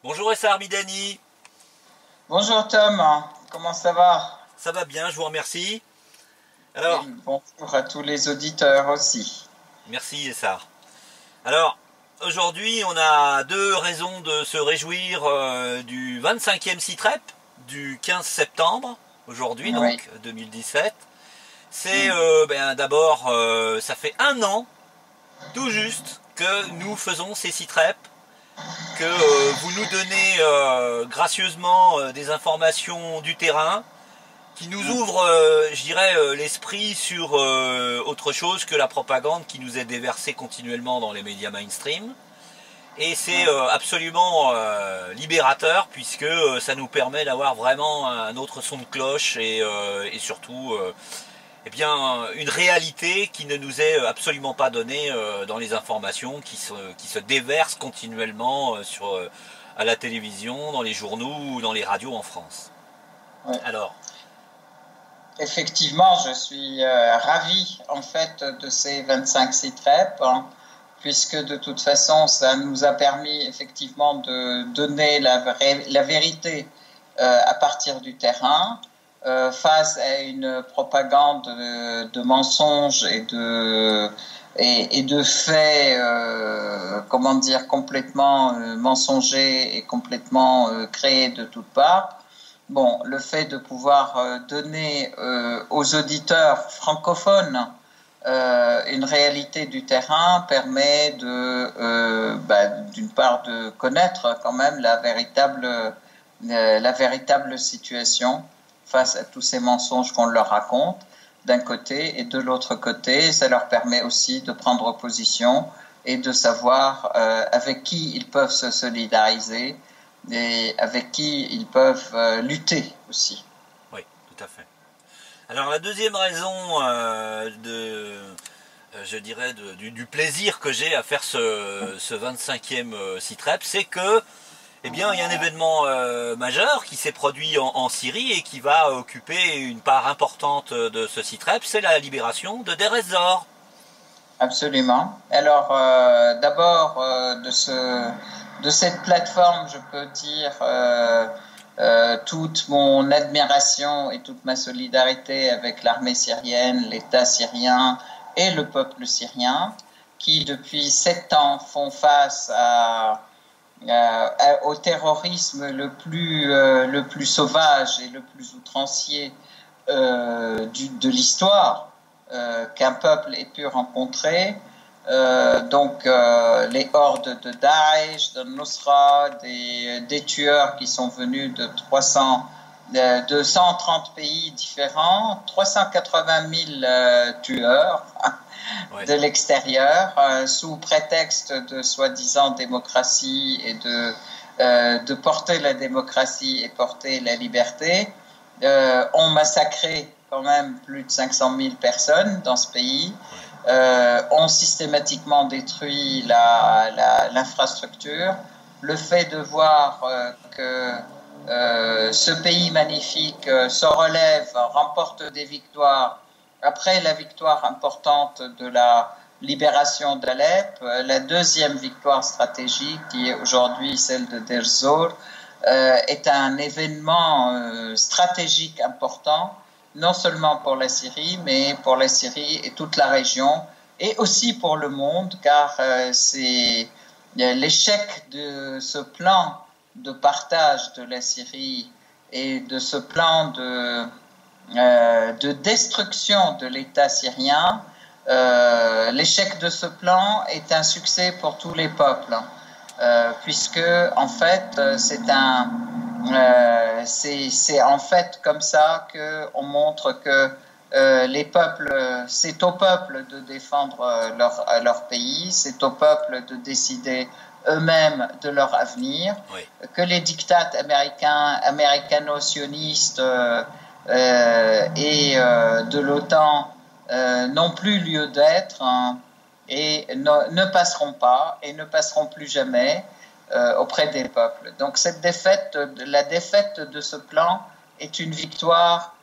Bonjour Essar Midani, Bonjour Tom, comment ça va? ça va bien, je vous remercie. Et Alors, bonjour à tous les auditeurs aussi. merci Essar. Alors, aujourd'hui, on a deux raisons de se réjouir du 25e CITREP du 15 septembre, aujourd'hui Oui. donc, 2017. C'est Mm. d'abord, ça fait un an, tout juste, que nous faisons ces CITREP, que vous nous donnez gracieusement des informations du terrain, qui nous ouvre, je dirais, l'esprit sur autre chose que la propagande qui nous est déversée continuellement dans les médias mainstream. Et c'est absolument libérateur puisque ça nous permet d'avoir vraiment un autre son de cloche et surtout eh bien, une réalité qui ne nous est absolument pas donnée dans les informations qui se déversent continuellement à la télévision, dans les journaux ou dans les radios en France. Ouais. Alors, Effectivement, je suis ravi en fait de ces 25 CITREP, puisque de toute façon, ça nous a permis effectivement de donner la vérité à partir du terrain, face à une propagande de mensonges et de faits, comment dire, complètement mensongers et complètement créés de toutes parts. Bon, le fait de pouvoir donner aux auditeurs francophones une réalité du terrain permet d'une part de connaître quand même la véritable situation face à tous ces mensonges qu'on leur raconte d'un côté, et de l'autre côté, ça leur permet aussi de prendre position et de savoir avec qui ils peuvent se solidariser et avec qui ils peuvent lutter aussi. oui, tout à fait. Alors la deuxième raison je dirais, du plaisir que j'ai à faire ce 25e CITREP, c'est que, eh bien, il y a un événement majeur qui s'est produit en Syrie et qui va occuper une part importante de ce CITREP, c'est la libération de Deir ez-Zor. Absolument. Alors, d'abord, de cette plateforme, je peux dire toute mon admiration et toute ma solidarité avec l'armée syrienne, l'État syrien et le peuple syrien, qui depuis 7 ans font face au terrorisme le plus sauvage et le plus outrancier de l'histoire qu'un peuple ait pu rencontrer. Les hordes de Daesh, de Nusra, des tueurs qui sont venus de 130 pays différents, 380 000 tueurs de l'extérieur, sous prétexte de soi-disant démocratie et de porter la démocratie et porter la liberté, ont massacré quand même plus de 500 000 personnes dans ce pays, ont systématiquement détruit l'infrastructure. Le fait de voir que ce pays magnifique se relève, remporte des victoires, après la victoire importante de la libération d'Alep, la deuxième victoire stratégique, qui est aujourd'hui celle de Deir ez-Zor, est un événement stratégique important, non seulement pour la Syrie, mais pour la Syrie et toute la région, et aussi pour le monde, car c'est l'échec de ce plan de partage de la Syrie et de ce plan de destruction de l'État syrien. L'échec de ce plan est un succès pour tous les peuples, puisque en fait c'est en fait comme ça qu'on montre que les peuples, c'est au peuple de défendre leur pays, c'est au peuple de décider eux-mêmes de leur avenir, Oui. que les diktats américano-sionistes et de l'OTAN n'ont plus lieu d'être, et ne passeront pas et ne passeront plus jamais auprès des peuples. Donc la défaite de ce plan est une victoire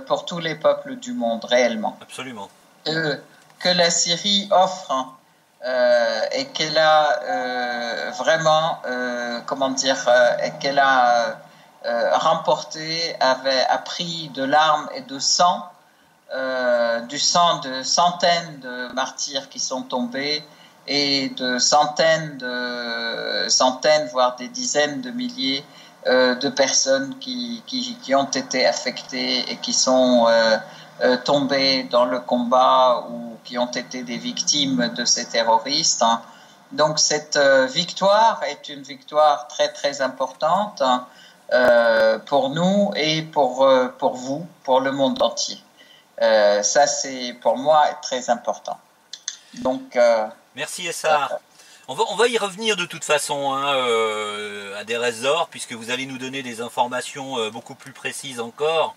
pour tous les peuples du monde, réellement. Absolument. Que la Syrie offre et qu'elle a vraiment, comment dire, et qu'elle a remporté à prix de larmes et de sang, du sang de centaines de martyrs qui sont tombés et de centaines, voire des dizaines de milliers de personnes qui ont été affectées et qui sont tombées dans le combat ou qui ont été des victimes de ces terroristes. Hein. Donc cette victoire est une victoire très très importante pour nous et pour vous, pour le monde entier. Ça c'est pour moi très important. Donc merci Essar. On va y revenir de toute façon hein, à Deir ez-Zor, puisque vous allez nous donner des informations beaucoup plus précises encore,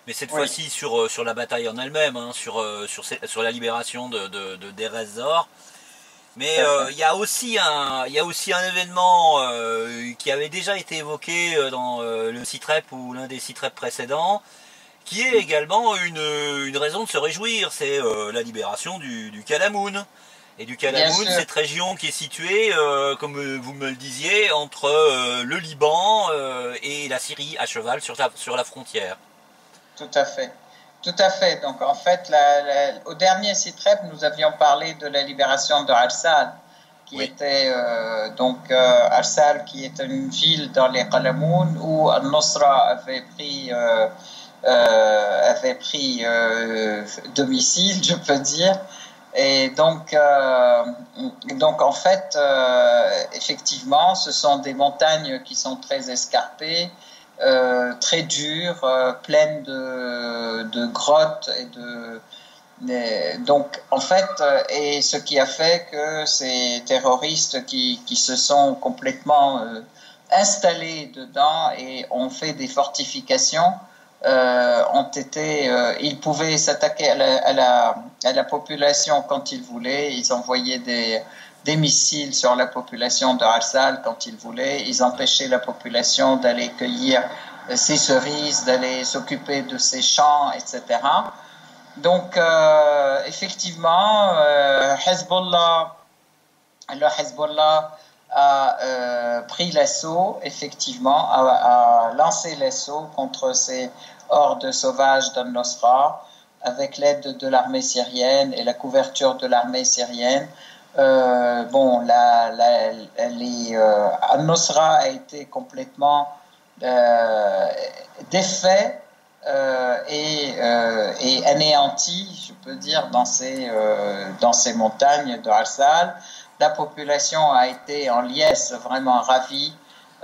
mais cette fois-ci sur la bataille en elle-même, hein, sur la libération de Deir ez-Zor. Mais il y a aussi un événement qui avait déjà été évoqué dans le Sitrep ou l'un des Sitrep précédents, qui est également une raison de se réjouir, c'est la libération du Calhamoun. Et du Calhamoun, cette région qui est située, comme vous me le disiez, entre le Liban et la Syrie à cheval sur la frontière. Tout à fait. Tout à fait. Donc en fait, au dernier Sitrep, nous avions parlé de la libération de Arsal, qui était Arsal, qui est une ville dans les Calhamoun où Al-Nusra avait pris domicile, je peux dire. Et donc en fait, effectivement, ce sont des montagnes qui sont très escarpées, très dures, pleines de grottes donc en fait, et ce qui a fait que ces terroristes qui se sont complètement installés dedans et ont fait des fortifications. Ils pouvaient s'attaquer à la population quand ils voulaient. Ils envoyaient des missiles sur la population de Arsal quand ils voulaient. Ils empêchaient la population d'aller cueillir ses cerises, d'aller s'occuper de ses champs, etc. Donc, effectivement, le Hezbollah a pris l'assaut, effectivement, a lancé l'assaut contre ces hordes sauvages d'Al-Nusra avec l'aide de l'armée syrienne et la couverture de l'armée syrienne. Al-Nusra a été complètement défait et anéanti, je peux dire, dans ces montagnes de Arsal. La population a été en liesse vraiment ravie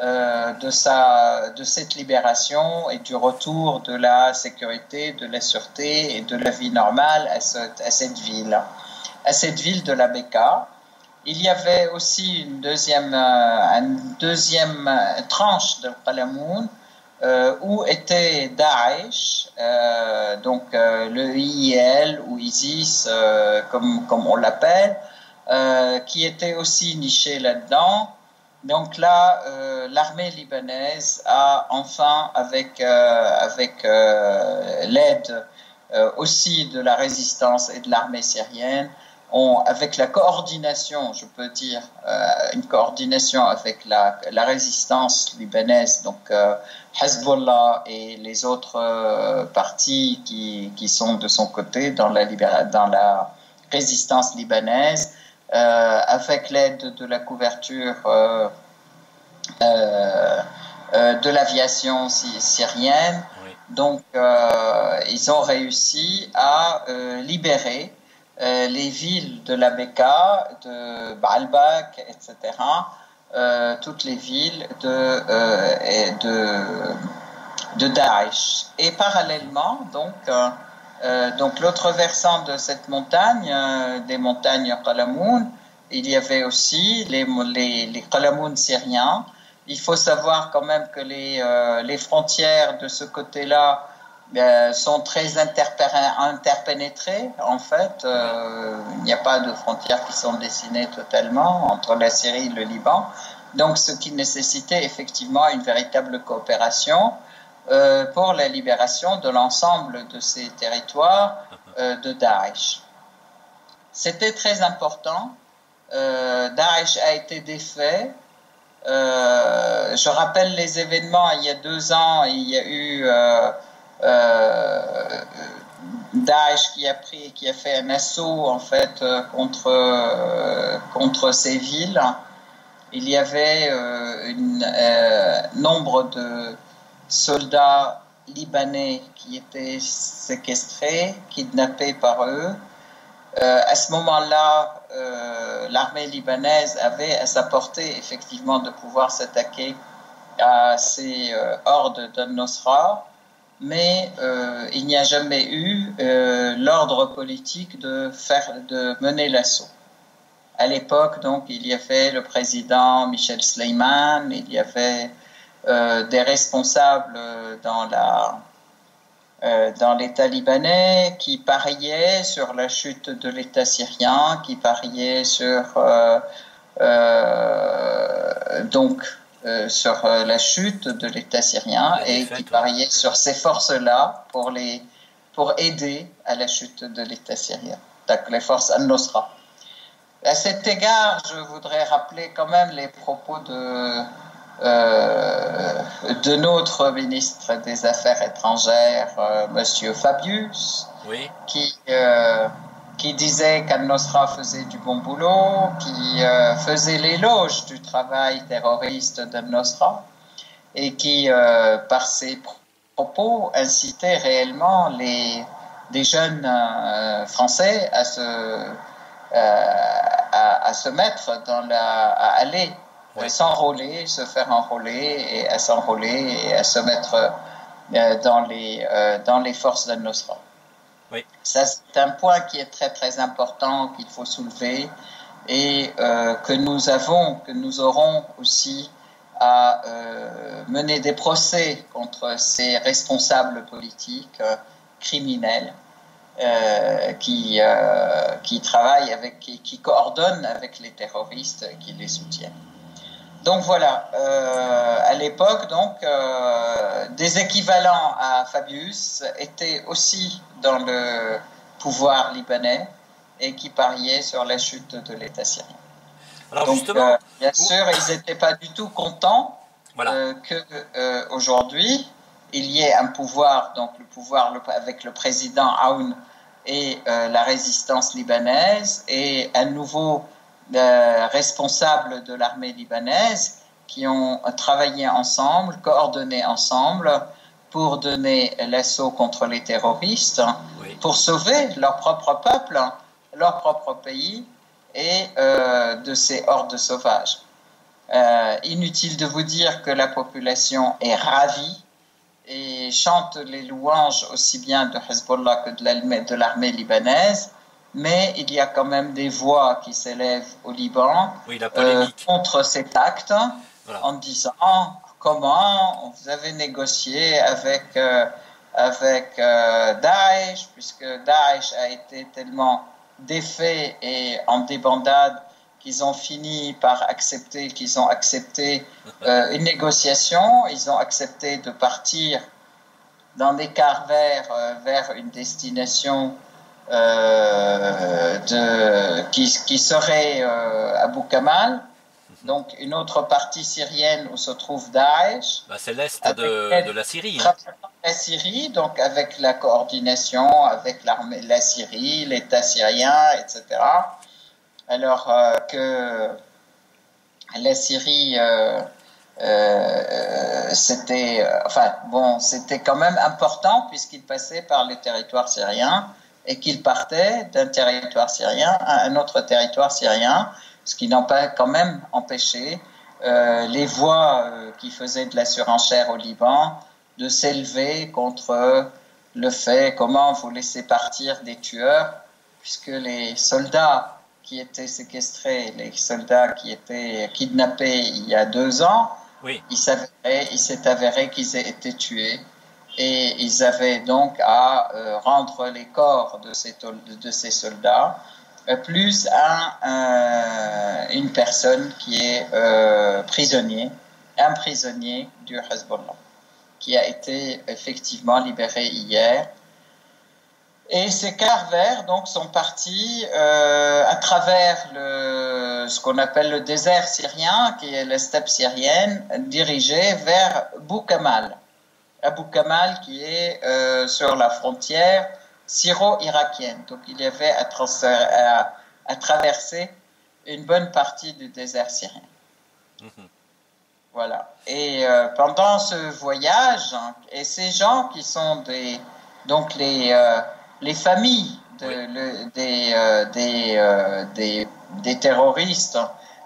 de cette libération et du retour de la sécurité, de la sûreté et de la vie normale à cette ville de la Bekaa. Il y avait aussi une deuxième tranche de Calhamoun où était Daesh, le IIL ou ISIS, comme on l'appelle, qui était aussi niché là-dedans. Donc là, l'armée libanaise a enfin, avec l'aide aussi de la résistance et de l'armée syrienne, avec la coordination, je peux dire, une coordination avec la résistance libanaise, donc Hezbollah et les autres partis qui sont de son côté dans la résistance libanaise, avec l'aide de la couverture de l'aviation syrienne. Oui. Donc, ils ont réussi à libérer les villes de la Bekaa, de Baalbek, etc., toutes les villes de Daesh. Et parallèlement, donc l'autre versant de cette montagne, des montagnes Calhamoun, il y avait aussi les Calhamoun syriens. Il faut savoir quand même que les frontières de ce côté-là sont très interpénétrées. En fait, il n'y a pas de frontières qui sont dessinées totalement entre la Syrie et le Liban. Donc, ce qui nécessitait effectivement une véritable coopération pour la libération de l'ensemble de ces territoires de Daesh. C'était très important Daesh a été défait. Je rappelle les événements. Il y a 2 ans, il y a eu Daesh qui a fait un assaut en fait contre ces villes. Il y avait un nombre de soldats libanais qui étaient séquestrés, kidnappés par eux. À ce moment-là, l'armée libanaise avait à sa portée effectivement de pouvoir s'attaquer à ces hordes d'Al-Nosra, mais il n'y a jamais eu l'ordre politique de mener l'assaut. À l'époque, donc, il y avait le président Michel Sleiman, il y avait des responsables dans l'État libanais qui pariaient sur la chute de l'État syrien, qui pariaient sur sur la chute de l'État syrien et qui pariaient sur ces forces-là pour aider à la chute de l'État syrien, donc les forces Al-Nosra. À cet égard, je voudrais rappeler quand même les propos de notre ministre des Affaires étrangères, Monsieur Fabius, oui, qui disait qu'Al-Nosra faisait du bon boulot, qui faisait l'éloge du travail terroriste d'Al-Nosra et qui, par ses propos, incitait réellement des jeunes français à se mettre à aller s'enrôler, se faire enrôler et à s'enrôler et à se mettre dans les forces d'Al-Nosra. Oui. Ça, c'est un point qui est très très important qu'il faut soulever et que nous aurons aussi à mener des procès contre ces responsables politiques criminels qui travaillent qui coordonnent avec les terroristes qui les soutiennent. Donc voilà, à l'époque, des équivalents à Fabius étaient aussi dans le pouvoir libanais et qui pariaient sur la chute de l'État syrien. Alors donc, justement, bien sûr, ils n'étaient pas du tout contents que aujourd'hui il y ait un pouvoir, donc le pouvoir avec le président Aoun et la résistance libanaise et un nouveau responsables de l'armée libanaise qui ont travaillé ensemble, coordonné ensemble pour donner l'assaut contre les terroristes, pour sauver leur propre peuple, leur propre pays et de ces hordes sauvages. Inutile de vous dire que la population est ravie et chante les louanges aussi bien de Hezbollah que de l'armée libanaise. Mais il y a quand même des voix qui s'élèvent au Liban contre cet acte, en disant comment vous avez négocié avec Daesh, puisque Daesh a été tellement défait et en débandade qu'ils ont fini par accepter une négociation, ils ont accepté de partir dans des cars vers une destination qui serait Abu Kamal, donc une autre partie syrienne où se trouve Daesh. C'est l'est de la Syrie. La Syrie, donc avec la coordination avec la Syrie, l'État syrien, etc. Alors que la Syrie, c'était quand même important puisqu'il passait par le territoire syrien et qu'il partait d'un territoire syrien à un autre territoire syrien, ce qui n'a pas quand même empêché les voix qui faisaient de la surenchère au Liban de s'élever contre le fait comment vous laissez partir des tueurs, puisque les soldats qui étaient séquestrés, les soldats qui étaient kidnappés il y a 2 ans, il s'est avéré qu'ils aient été tués. Et ils avaient donc à rendre les corps de ces soldats, plus une personne qui est un prisonnier du Hezbollah, qui a été effectivement libéré hier. Et ces cars verts donc sont partis à travers ce qu'on appelle le désert syrien, qui est la steppe syrienne, dirigés vers Boukamal. À Boukamal, qui est sur la frontière syro-irakienne. Donc il y avait à traverser une bonne partie du désert syrien. Voilà. Et pendant ce voyage, hein, et ces gens qui sont donc les familles des terroristes,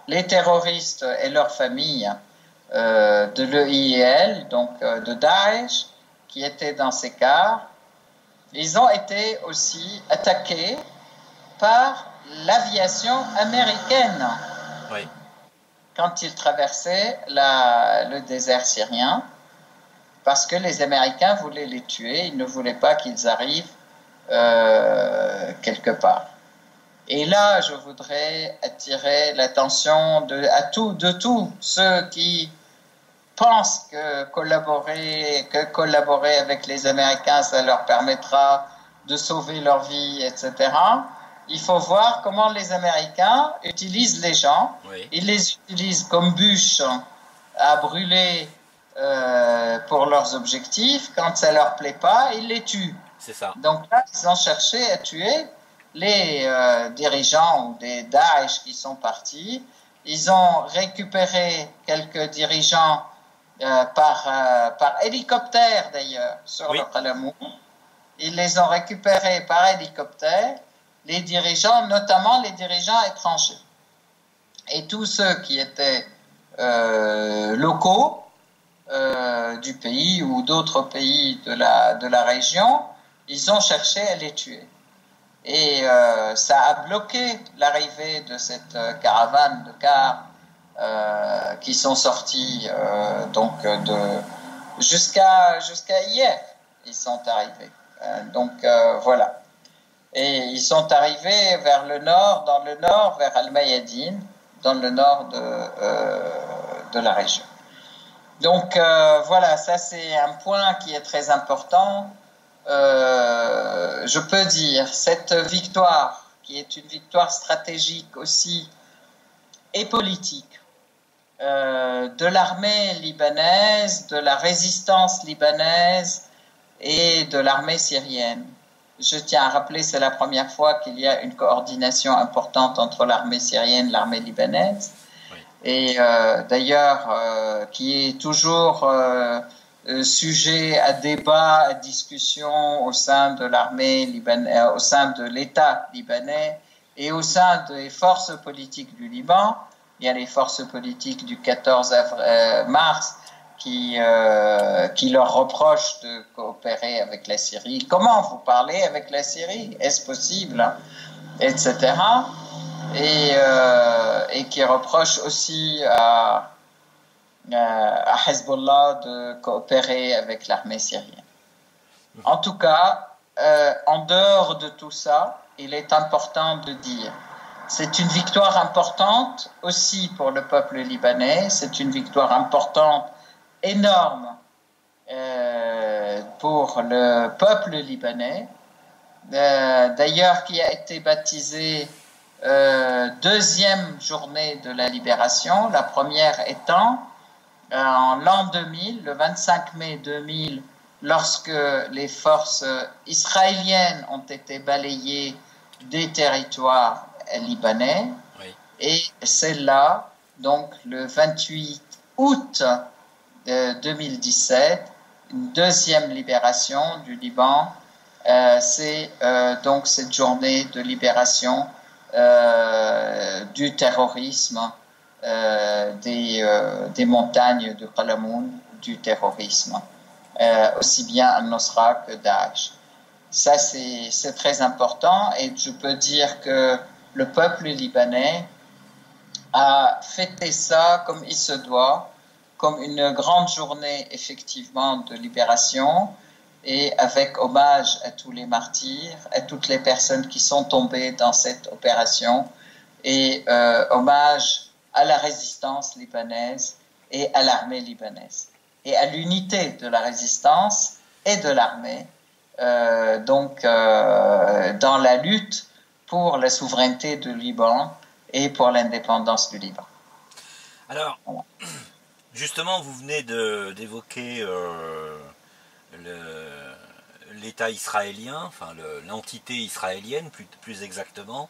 les terroristes et leurs familles de l'EIL, donc de Daesh, qui étaient dans ces cars, ils ont été aussi attaqués par l'aviation américaine. Oui. Quand ils traversaient le désert syrien, parce que les Américains voulaient les tuer, ils ne voulaient pas qu'ils arrivent quelque part. Et là, je voudrais attirer l'attention de tous ceux qui pensent que collaborer avec les Américains, ça leur permettra de sauver leur vie, etc. Il faut voir comment les Américains utilisent les gens. Oui. Ils les utilisent comme bûches à brûler pour leurs objectifs. Quand ça leur plaît pas, ils les tuent. C'est ça. Donc là, ils ont cherché à tuer les dirigeants ou des Daesh qui sont partis. Ils ont récupéré quelques dirigeants par hélicoptère d'ailleurs sur le Qalamoun. Ils les ont récupérés par hélicoptère, les dirigeants, notamment les dirigeants étrangers. Et tous ceux qui étaient locaux du pays ou d'autres pays de la région, ils ont cherché à les tuer. Et ça a bloqué l'arrivée de cette caravane de cars qui sont sortis jusqu'à hier. Ils sont arrivés. Voilà. Et ils sont arrivés vers le nord, vers Al-Mayadin, dans le nord de la région. Donc voilà, ça c'est un point qui est très important. Je peux dire, cette victoire, qui est une victoire stratégique aussi et politique, de l'armée libanaise, de la résistance libanaise et de l'armée syrienne. Je tiens à rappeler, c'est la première fois qu'il y a une coordination importante entre l'armée syrienne et l'armée libanaise. Oui. Et d'ailleurs, qui est toujours sujet à débat, à discussion au sein de l'armée libanaise, au sein de l'État libanais et au sein des forces politiques du Liban. Il y a les forces politiques du 14 mars qui leur reprochent de coopérer avec la Syrie. Comment vous parlez avec la Syrie? Est-ce possible? Etc. Et qui reprochent aussi à Hezbollah de coopérer avec l'armée syrienne. En tout cas, en dehors de tout ça, il est important de dire c'est une victoire importante aussi pour le peuple libanais, c'est une victoire importante, énorme pour le peuple libanais, d'ailleurs qui a été baptisé deuxième journée de la libération, la première étant en l'an 2000, le 25 mai 2000, lorsque les forces israéliennes ont été balayées des territoires libanais, oui. Et celle-là, donc le 28 août 2017, une deuxième libération du Liban, c'est donc cette journée de libération du terrorisme des montagnes de Qalamoun, du terrorisme, aussi bien al-Nusra que Daesh. Ça, c'est très important et je peux dire que le peuple libanais a fêté ça comme il se doit, comme une grande journée effectivement de libération et avec hommage à tous les martyrs, à toutes les personnes qui sont tombées dans cette opération et hommage à la résistance libanaise et à l'armée libanaise et à l'unité de la résistance et de l'armée dans la lutte pour la souveraineté du Liban et pour l'indépendance du Liban. Alors, voilà. Justement, vous venez d'évoquer l'État israélien, enfin l'entité israélienne plus exactement,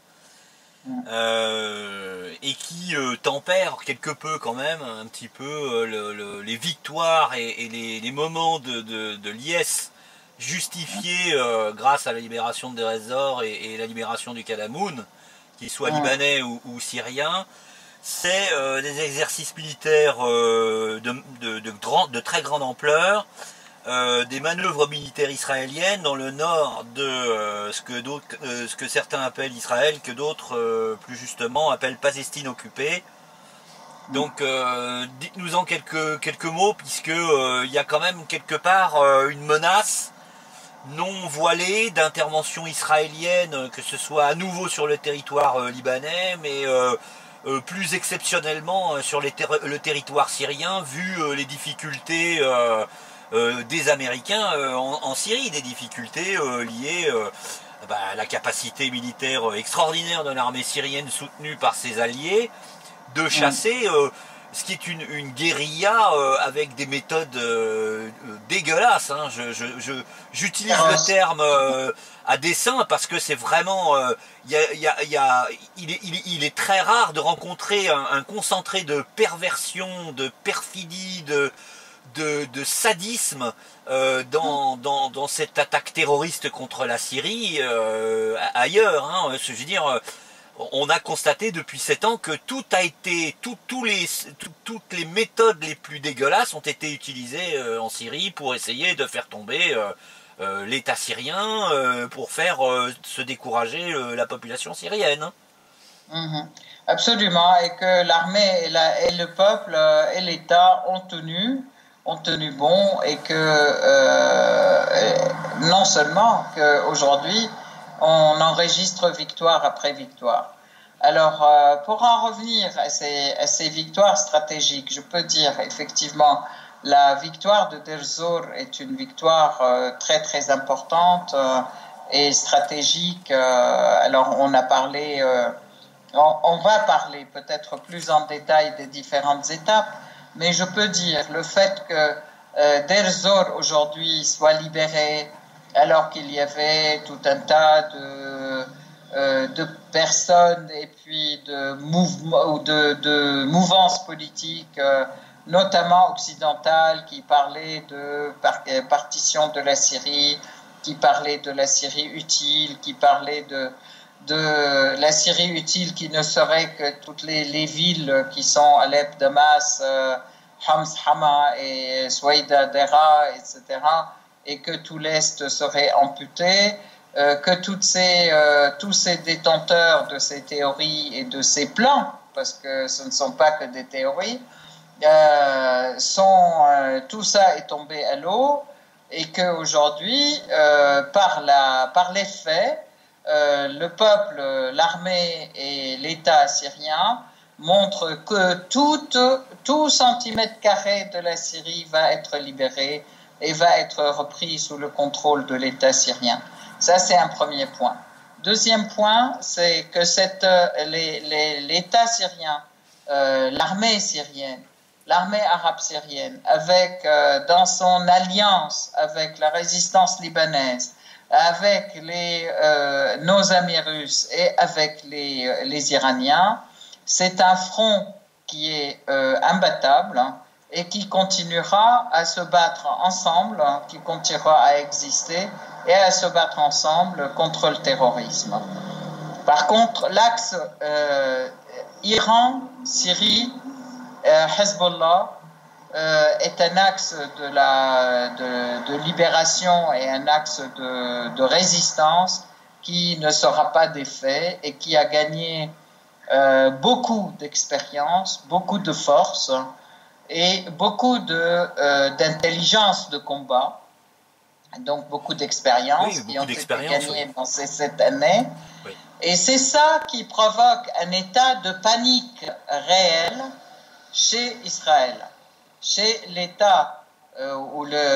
et qui tempère quelque peu quand même, un petit peu les victoires et les moments de liesse justifiés grâce à la libération de Deir ez-Zor et la libération du Kadamoun, qu'ils soient libanais ou syriens. C'est des exercices militaires de très grande ampleur, des manœuvres militaires israéliennes dans le nord de ce que certains appellent Israël, que d'autres plus justement appellent Palestine occupée. Donc dites-nous en quelques mots, puisque il y a quand même quelque part une menace non voilée d'intervention israélienne, que ce soit à nouveau sur le territoire libanais, mais plus exceptionnellement sur le territoire syrien, vu les difficultés des Américains en Syrie, des difficultés liées à la capacité militaire extraordinaire de l'armée syrienne soutenue par ses alliés, de chasser ce qui est une guérilla avec des méthodes dégueulasses. Hein. J'utilise le terme à dessein parce que c'est vraiment... il est très rare de rencontrer un concentré de perversion, de perfidie, de sadisme dans cette attaque terroriste contre la Syrie ailleurs. Hein. Je veux dire... on a constaté depuis 7 ans que toutes les méthodes les plus dégueulasses ont été utilisées en Syrie pour essayer de faire tomber l'État syrien, pour faire se décourager la population syrienne. Absolument, et que l'armée et le peuple et l'État ont tenu bon, et que non seulement qu'aujourd'hui on enregistre victoire après victoire. Alors, pour en revenir à ces victoires stratégiques, je peux dire effectivement la victoire de Deir ez-Zor est une victoire très très importante et stratégique. Alors, on a parlé, on va parler peut-être plus en détail des différentes étapes, mais je peux dire le fait que Deir ez-Zor aujourd'hui soit libéré, alors qu'il y avait tout un tas de personnes et puis de mouvances politiques, notamment occidentales, qui parlaient de partition de la Syrie, qui parlaient de la Syrie utile, qui parlaient de la Syrie utile qui ne serait que toutes les villes qui sont Alep, Damas, Homs, Hama et Souaïda, Dera, etc., et que tout l'Est serait amputé, que tous ces détenteurs de ces théories et de ces plans, parce que ce ne sont pas que des théories, tout ça est tombé à l'eau, et qu'aujourd'hui, par les faits, le peuple, l'armée et l'État syrien montrent que tout centimètre carré de la Syrie va être libéré et va être repris sous le contrôle de l'État syrien. Ça, c'est un premier point. Deuxième point, c'est que l'État syrien, l'armée syrienne, l'armée arabe syrienne, avec dans son alliance avec la résistance libanaise, avec nos amis russes et avec les Iraniens, c'est un front qui est imbattable, et qui continuera à se battre ensemble, qui continuera à exister et à se battre ensemble contre le terrorisme. Par contre, l'axe Iran, Syrie, Hezbollah est un axe de libération et un axe de résistance qui ne sera pas défait et qui a gagné beaucoup d'expérience, beaucoup de force et beaucoup d'intelligence de combat, donc beaucoup d'expérience qui ont été gagnées dans ces 7 années. Oui. Et c'est ça qui provoque un état de panique réel chez Israël, chez l'État,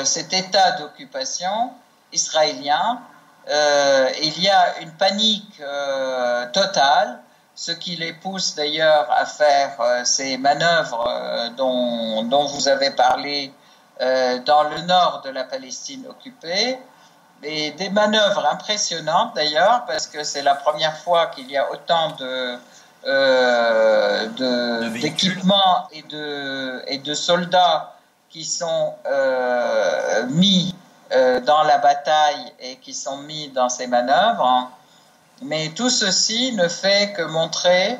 cet état d'occupation, israélien. Il y a une panique totale, ce qui les pousse d'ailleurs à faire ces manœuvres dont vous avez parlé dans le nord de la Palestine occupée. Et des manœuvres impressionnantes d'ailleurs, parce que c'est la première fois qu'il y a autant d'équipements et de soldats qui sont mis dans la bataille et qui sont mis dans ces manœuvres. Mais tout ceci ne fait que montrer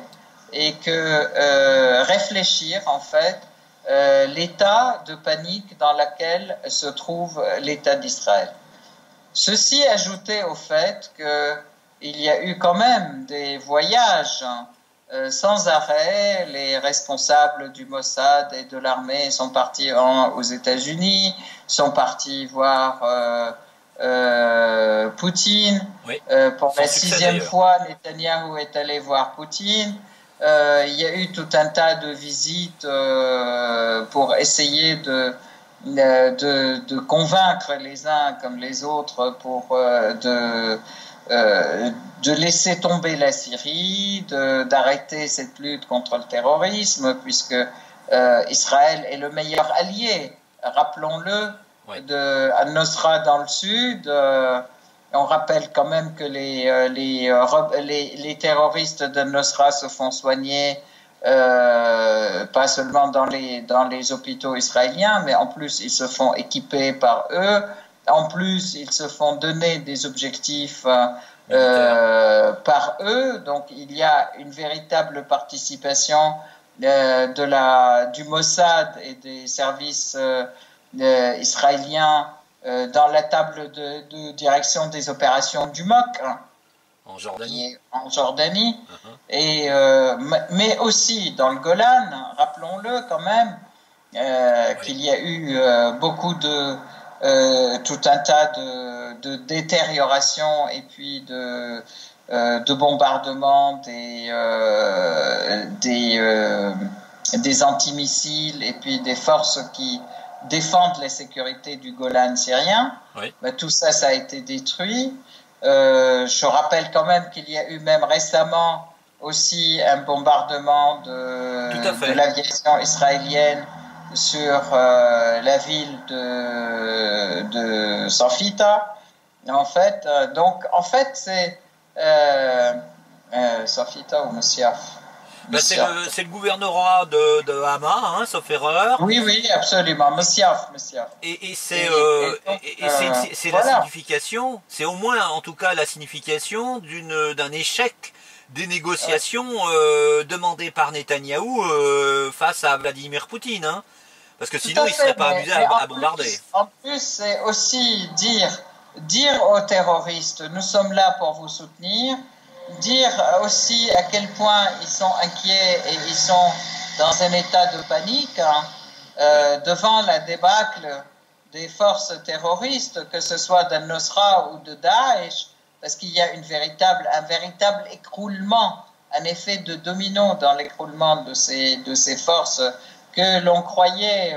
et que réfléchir en fait l'état de panique dans lequel se trouve l'État d'Israël. Ceci ajouté au fait qu'il y a eu quand même des voyages sans arrêt. Les responsables du Mossad et de l'armée sont partis aux États-Unis, sont partis voir Poutine. Oui, pour la 6e fois, Netanyahou est allé voir Poutine. Il y a eu tout un tas de visites pour essayer de convaincre les uns comme les autres pour de laisser tomber la Syrie, d'arrêter cette lutte contre le terrorisme, puisque Israël est le meilleur allié, rappelons-le, oui. de Al-Nusra dans le sud. On rappelle quand même que les terroristes d'Al-Nusra se font soigner pas seulement dans les hôpitaux israéliens, mais en plus ils se font équiper par eux. En plus, ils se font donner des objectifs par eux. Donc, il y a une véritable participation du Mossad et des services israéliens dans la table de direction des opérations du MOC. En Jordanie. En Jordanie. Et, mais aussi dans le Golan, rappelons-le quand même, qu'il y a eu beaucoup tout un tas de détérioration et puis de bombardements des antimissiles et puis des forces qui défendent la sécurité du Golan syrien. Oui. Tout ça, ça a été détruit. Je rappelle quand même qu'il y a eu même récemment aussi un bombardement de l'aviation israélienne sur la ville de Safita. En fait, c'est Safita ou Messiaf. C'est le gouvernorat de Hama, hein, sauf erreur. Oui, absolument. Messiaf. Et c'est la signification, c'est au moins en tout cas la signification d'un échec des négociations demandées par Netanyahou face à Vladimir Poutine. Hein. Parce que sinon, il ne serait pas amusé à bombarder. En plus, c'est aussi dire aux terroristes, nous sommes là pour vous soutenir, dire aussi à quel point ils sont inquiets et ils sont dans un état de panique devant la débâcle des forces terroristes, que ce soit d'Al-Nusra ou de Daesh, parce qu'il y a un véritable écroulement, un effet de domino dans l'écroulement de ces forces que l'on croyait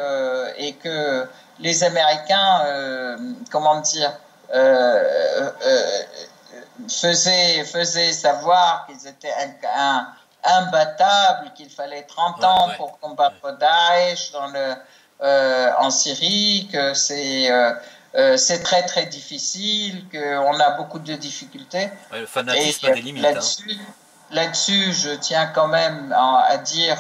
et que les Américains, faisaient savoir qu'ils étaient imbattables, qu'il fallait 30 ans pour combattre Daesh en Syrie, que c'est très très difficile, qu'on a beaucoup de difficultés. Ouais, le fanatisme a des limites. Là-dessus, je tiens quand même à dire,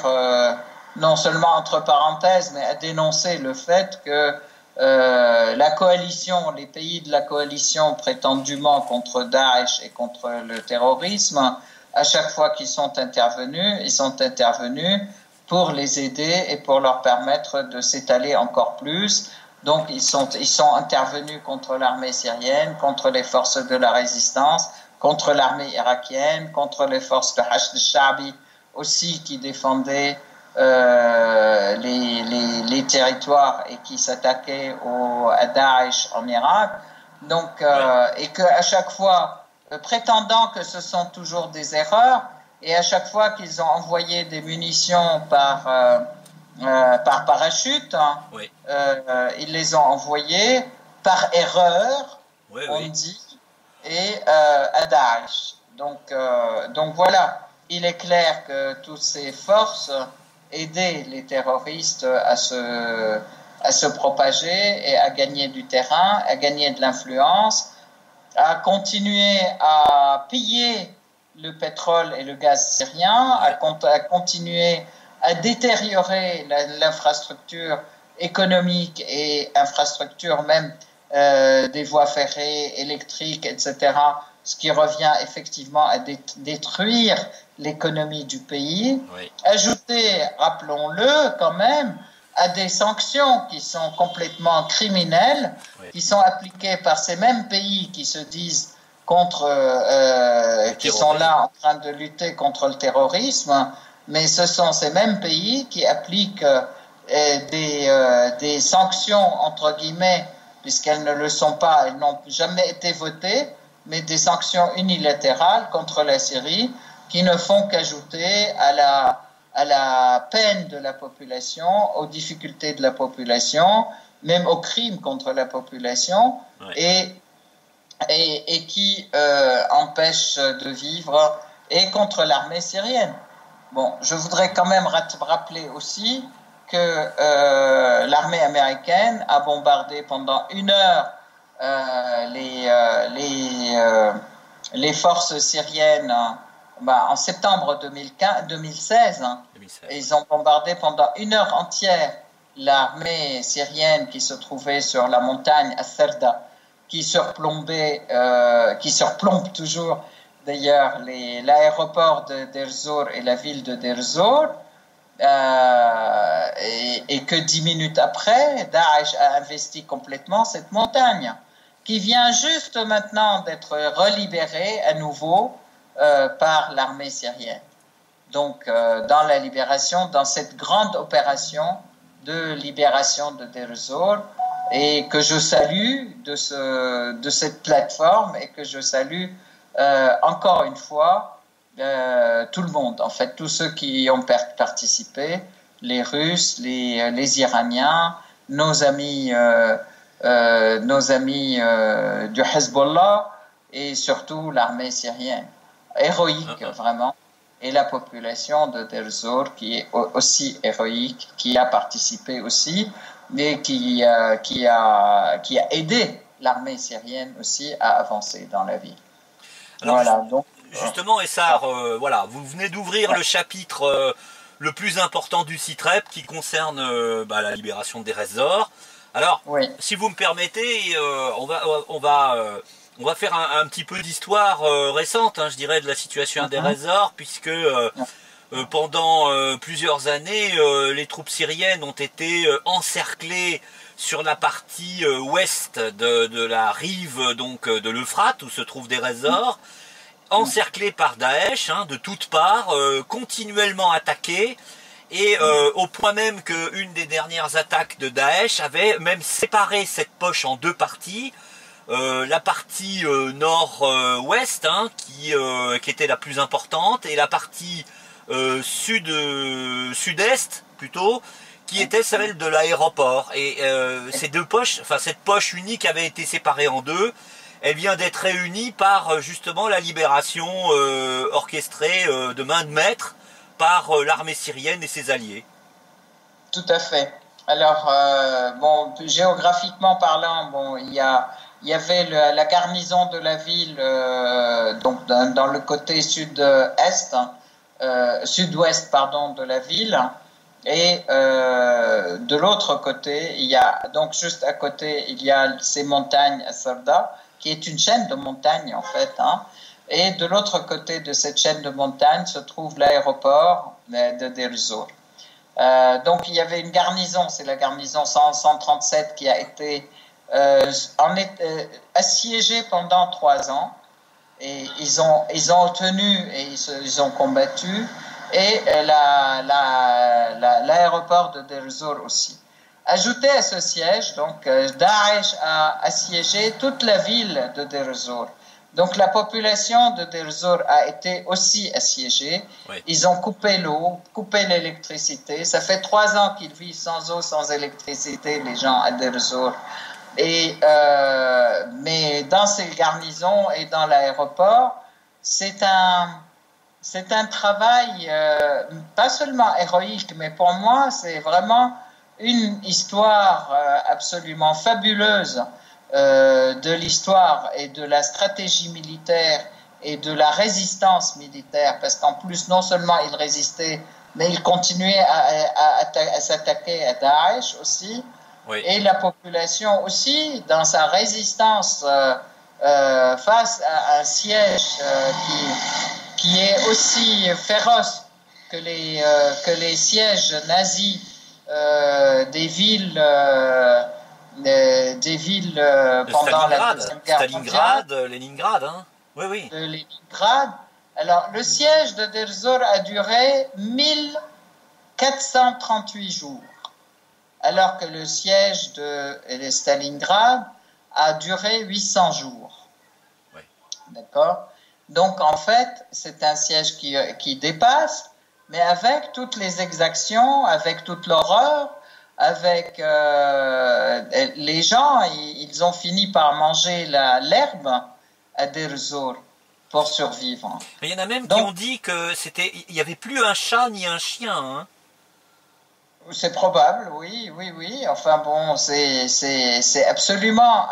non seulement entre parenthèses, mais à dénoncer le fait que la coalition, les pays de la coalition prétendument contre Daesh et contre le terrorisme, à chaque fois qu'ils sont intervenus, ils sont intervenus pour les aider et pour leur permettre de s'étaler encore plus. Donc ils sont intervenus contre l'armée syrienne, contre les forces de la résistance, contre l'armée irakienne, contre les forces de Hashd al-Sha'bi aussi qui défendaient les territoires et qui s'attaquaient à Daesh en Irak. Donc, et qu'à chaque fois, prétendant que ce sont toujours des erreurs, et à chaque fois qu'ils ont envoyé des munitions par parachute, ils les ont envoyées par erreur Oui, on oui. dit, et à Daesh. Donc voilà, il est clair que toutes ces forces aidaient les terroristes à se propager et à gagner du terrain, à gagner de l'influence, à continuer à piller le pétrole et le gaz syrien, Ouais. à continuer à détériorer l'infrastructure économique et infrastructure même des voies ferrées, électriques, etc., ce qui revient effectivement à détruire l'économie du pays. Oui. Ajouter, rappelons-le quand même, à des sanctions qui sont complètement criminelles, Oui. qui sont appliquées par ces mêmes pays qui se disent qui sont là en train de lutter contre le terrorisme, mais ce sont ces mêmes pays qui appliquent des sanctions, entre guillemets, puisqu'elles ne le sont pas, elles n'ont jamais été votées, mais des sanctions unilatérales contre la Syrie qui ne font qu'ajouter à la peine de la population, aux difficultés de la population, même aux crimes contre la population, Ouais. et qui empêchent de vivre, et contre l'armée syrienne. Bon, je voudrais quand même rappeler aussi que l'armée américaine a bombardé pendant 1 heure les forces syriennes en septembre 2016. 2016. Et ils ont bombardé pendant 1 heure entière l'armée syrienne qui se trouvait sur la montagne à Serda, qui surplombe toujours d'ailleurs l'aéroport de Deir Zor et la ville de Deir Zor. Et que 10 minutes après, Daesh a investi complètement cette montagne, qui vient juste maintenant d'être relibérée à nouveau par l'armée syrienne. Donc, dans la libération, dans cette grande opération de libération de Deir Zor, et que je salue de cette plateforme, et que je salue encore une fois tout le monde, en fait, tous ceux qui y ont participé, les Russes, les Iraniens, nos amis du Hezbollah, et surtout l'armée syrienne, héroïque vraiment, et la population de Deir Zor qui est aussi héroïque, qui a participé aussi, mais qui a aidé l'armée syrienne aussi à avancer dans la ville. Alors, Voilà, donc justement, Essar, voilà, vous venez d'ouvrir le chapitre le plus important du CITREP qui concerne la libération de Deir ez-Zor. Alors, oui. si vous me permettez, on va faire un petit peu d'histoire récente, hein, je dirais, de la situation à Deir ez-Zor, puisque pendant plusieurs années, les troupes syriennes ont été encerclées sur la partie ouest de la rive donc de l'Euphrate où se trouve Deir ez-Zor, encerclées par Daesh de toutes parts, continuellement attaquées, et au point même qu'une des dernières attaques de Daesh avait même séparé cette poche en deux parties. La partie nord-ouest qui était la plus importante, et la partie sud-est plutôt, qui était celle de l'aéroport. Et ces deux poches, enfin cette poche unique avait été séparée en deux. Elle vient d'être réunie par justement la libération orchestrée de main de maître par l'armée syrienne et ses alliés. Tout à fait. Alors, géographiquement parlant, il y avait la garnison de la ville, donc dans le côté sud-ouest de la ville, et de l'autre côté, donc juste à côté, il y a ces montagnes à Sarda, qui est une chaîne de montagnes en fait, et de l'autre côté de cette chaîne de montagnes se trouve l'aéroport de Deir Zor. Donc il y avait une garnison, c'est la garnison 137 qui a été assiégée pendant 3 ans, et ils ont tenu et ils ont combattu, et l'aéroport de Deir Zor aussi. Ajouté à ce siège, donc Daesh a assiégé toute la ville de Deir Zor. Donc la population de Deir Zor a été aussi assiégée. Oui. Ils ont coupé l'eau, coupé l'électricité. Ça fait 3 ans qu'ils vivent sans eau, sans électricité, les gens à Deir Zor. Mais dans ces garnisons et dans l'aéroport, c'est un travail pas seulement héroïque, mais pour moi, c'est vraiment une histoire absolument fabuleuse de l'histoire et de la stratégie militaire et de la résistance militaire, parce qu'en plus, non seulement il résistait, mais il continuait à s'attaquer à Daesh aussi, Oui. et la population aussi, dans sa résistance face à un siège qui est aussi féroce que les sièges nazis des villes pendant la Deuxième Guerre Stalingrad, Leningrad, hein. Oui, oui. De Leningrad. Alors, le siège de Deir ez-Zor a duré 1438 jours, alors que le siège de Stalingrad a duré 800 jours. Oui. D'accord? Donc, en fait, c'est un siège qui dépasse, mais avec toutes les exactions, avec toute l'horreur, avec les gens, ils ont fini par manger l'herbe à Deir ez-Zor pour survivre. Mais il y en a même qui ont dit que il n'y avait plus un chat ni un chien, hein. C'est probable, oui. Enfin bon, c'est absolument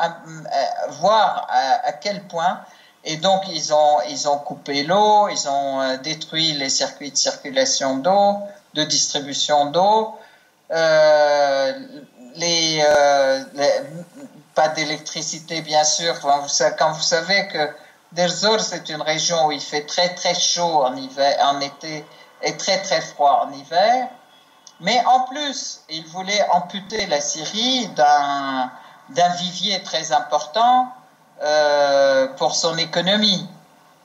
voir à quel point. Et donc ils ont coupé l'eau, ils ont détruit les circuits de circulation d'eau, de distribution d'eau, pas d'électricité bien sûr. Quand vous savez que Deir ez-Zor, c'est une région où il fait très très chaud en été et très très froid en hiver. Mais en plus, il voulait amputer la Syrie d'un vivier très important pour son économie.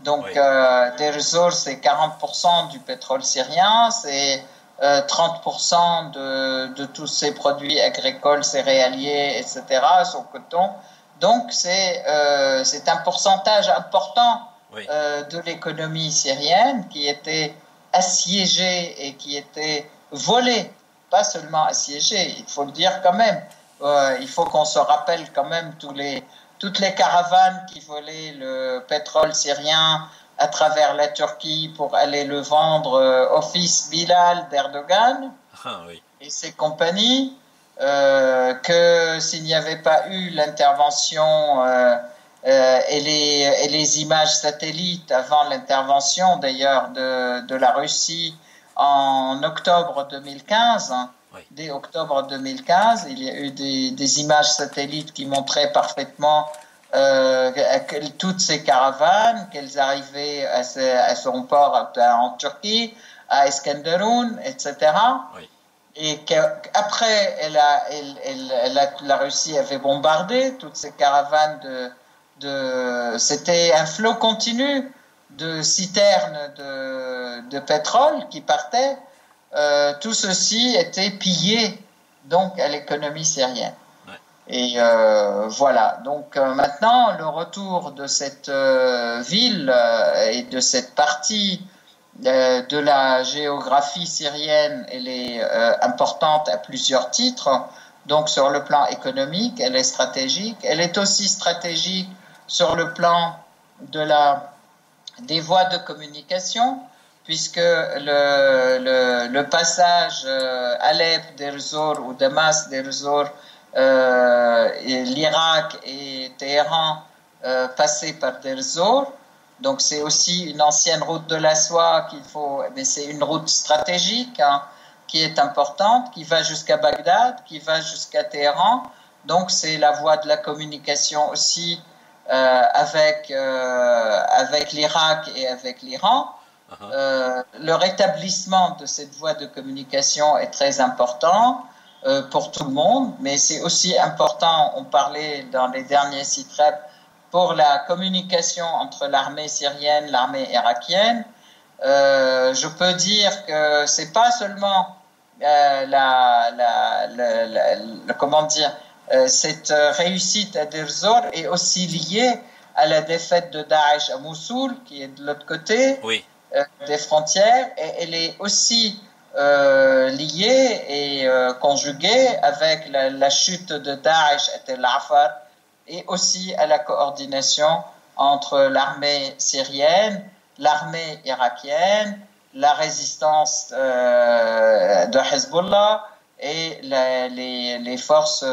Donc, oui. Deir ez-Zor, c'est 40% du pétrole syrien, c'est 30% de tous ses produits agricoles, céréaliers, etc., son coton. Donc, c'est un pourcentage important oui. De l'économie syrienne qui était assiégée et qui était volé, pas seulement assiégé, il faut le dire quand même. Il faut qu'on se rappelle quand même toutes les caravanes qui volaient le pétrole syrien à travers la Turquie pour aller le vendre au fils Bilal d'Erdogan oui. et ses compagnies, que s'il n'y avait pas eu l'intervention et les images satellites avant l'intervention d'ailleurs de la Russie en octobre 2015, oui. Dès octobre 2015, il y a eu des images satellites qui montraient parfaitement toutes ces caravanes, qu'elles arrivaient à son port en Turquie, à Eskenderun, etc. Oui. Et qu'après, la Russie avait bombardé toutes ces caravanes c'était un flot continu de citernes de pétrole qui partaient. Tout ceci était pillé donc à l'économie syrienne. Ouais. Et voilà. Donc maintenant, le retour de cette ville et de cette partie de la géographie syrienne, elle est importante à plusieurs titres. Donc sur le plan économique, elle est stratégique. Elle est aussi stratégique sur le plan des voies de communication, puisque le passage Alep, Deir ez-Zor ou Damas, Deir ez-Zor, l'Irak et Téhéran passaient par Deir ez-Zor. Donc c'est aussi une ancienne route de la soie mais c'est une route stratégique qui est importante, qui va jusqu'à Bagdad, qui va jusqu'à Téhéran. Donc c'est la voie de la communication aussi avec l'Irak et avec l'Iran. Le rétablissement de cette voie de communication est très important pour tout le monde, mais c'est aussi important, on parlait dans les derniers sites-rep, pour la communication entre l'armée syrienne et l'armée irakienne. Je peux dire que c'est pas seulement cette réussite à Deir ez-Zor est aussi liée à la défaite de Daesh à Mossoul, qui est de l'autre côté. Oui. Des frontières, et elle est aussi lié et conjugué avec la chute de Daesh et Tel Afar et aussi à la coordination entre l'armée syrienne, l'armée irakienne, la résistance de Hezbollah et les forces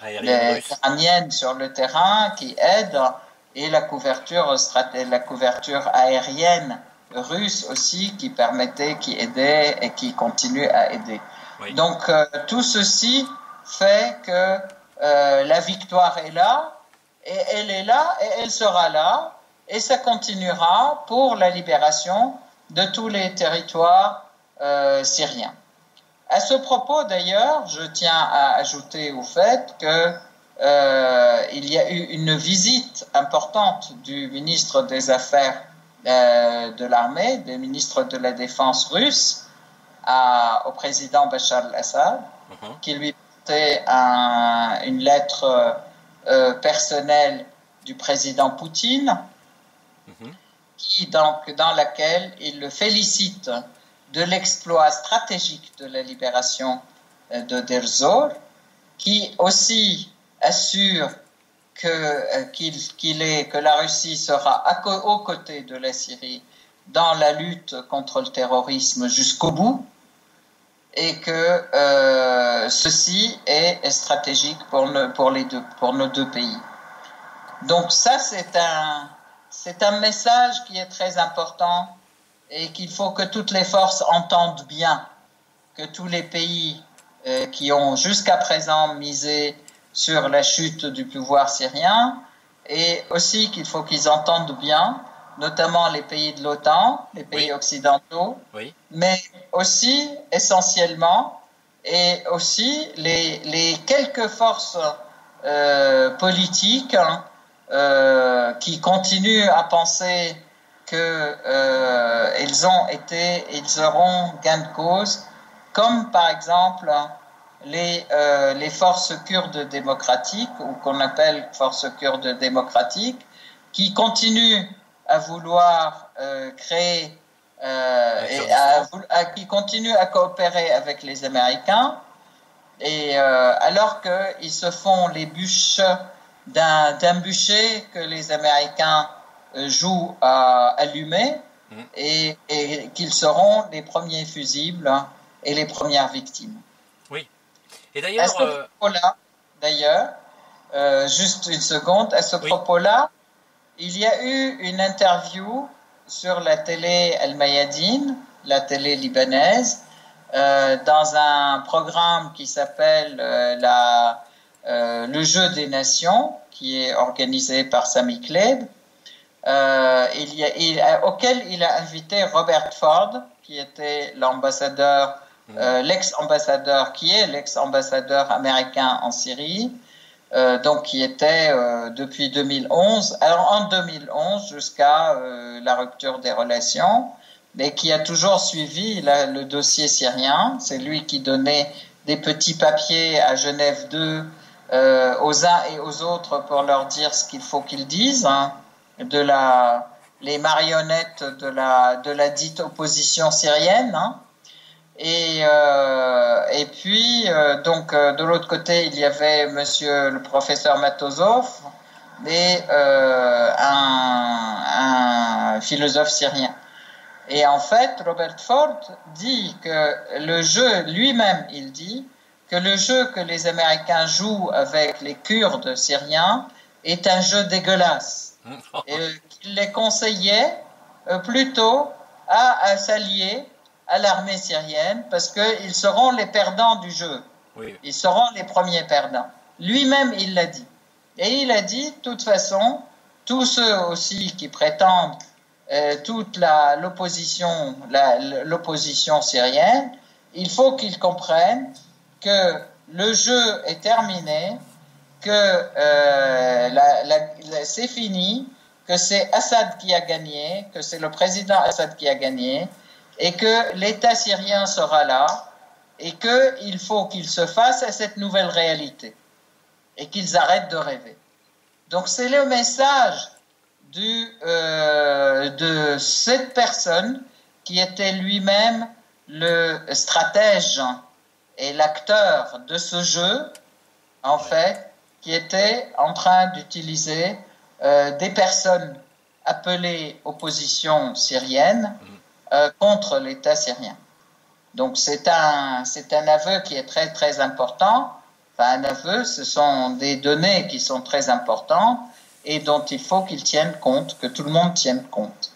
iraniennes sur le terrain qui aident et la couverture aérienne russe aussi qui permettait, qui aidait et qui continue à aider. Oui. Donc tout ceci fait que la victoire est là et elle est là et elle sera là et ça continuera pour la libération de tous les territoires syriens. À ce propos d'ailleurs, je tiens à ajouter au fait que il y a eu une visite importante du ministre des Affaires de l'armée, des ministres de la Défense russe au président Bachar al-Assad, qui lui portait une lettre personnelle du président Poutine, dans laquelle il le félicite de l'exploit stratégique de la libération de Deir ez-Zor, qui aussi assure que la Russie sera aux côtés de la Syrie dans la lutte contre le terrorisme jusqu'au bout et que ceci est stratégique pour nos deux pays. Donc ça, c'est un message qui est très important et qu'il faut que toutes les forces entendent bien, que tous les pays qui ont jusqu'à présent misé sur la chute du pouvoir syrien, et aussi qu'il faut qu'ils entendent bien, notamment les pays de l'OTAN, les pays occidentaux, mais aussi, essentiellement, et aussi les quelques forces politiques qui continuent à penser qu'ils auront gain de cause, comme par exemple les forces kurdes démocratiques, ou qu'on appelle forces kurdes démocratiques, qui continuent à vouloir créer qui continuent à coopérer avec les Américains, et alors qu'ils se font les bûches d'un bûcher que les Américains jouent à allumer, et qu'ils seront les premiers fusibles et les premières victimes. Oui. Et d'ailleurs, à ce propos-là, juste une seconde, à ce propos-là, il y a eu une interview sur la télé Al-Mayadeen, la télé libanaise, dans un programme qui s'appelle Le Jeu des Nations, qui est organisé par Sami Kleb, auquel il a invité Robert Ford, qui était l'ambassadeur, l'ex-ambassadeur américain en Syrie, donc qui était depuis 2011, alors en 2011 jusqu'à la rupture des relations, mais qui a toujours suivi le dossier syrien. C'est lui qui donnait des petits papiers à Genève 2 aux uns et aux autres pour leur dire ce qu'il faut qu'ils disent, les marionnettes de la dite opposition syrienne. Et puis, donc, de l'autre côté, il y avait monsieur le professeur Matozov, et un philosophe syrien. Et en fait, Robert Ford dit que le jeu, lui-même, il dit que le jeu que les Américains jouent avec les Kurdes syriens est un jeu dégueulasse. Et qu'il les conseillait plutôt à s'allier à l'armée syrienne, parce qu'ils seront les perdants du jeu. Oui. Ils seront les premiers perdants. Lui-même, il l'a dit. Et il a dit, de toute façon, tous ceux aussi qui prétendent toute l'opposition syrienne, il faut qu'ils comprennent que le jeu est terminé, que c'est fini, que c'est Assad qui a gagné, que c'est le président Assad qui a gagné, et que l'État syrien sera là, et qu'il faut qu'ils se fassent à cette nouvelle réalité, et qu'ils arrêtent de rêver. Donc c'est le message de cette personne qui était lui-même le stratège et l'acteur de ce jeu, en fait, qui était en train d'utiliser des personnes appelées opposition syrienne contre l'État syrien. Donc c'est un aveu qui est très très important. Enfin, un aveu, ce sont des données qui sont très importantes et dont il faut qu'ils tiennent compte, que tout le monde tienne compte.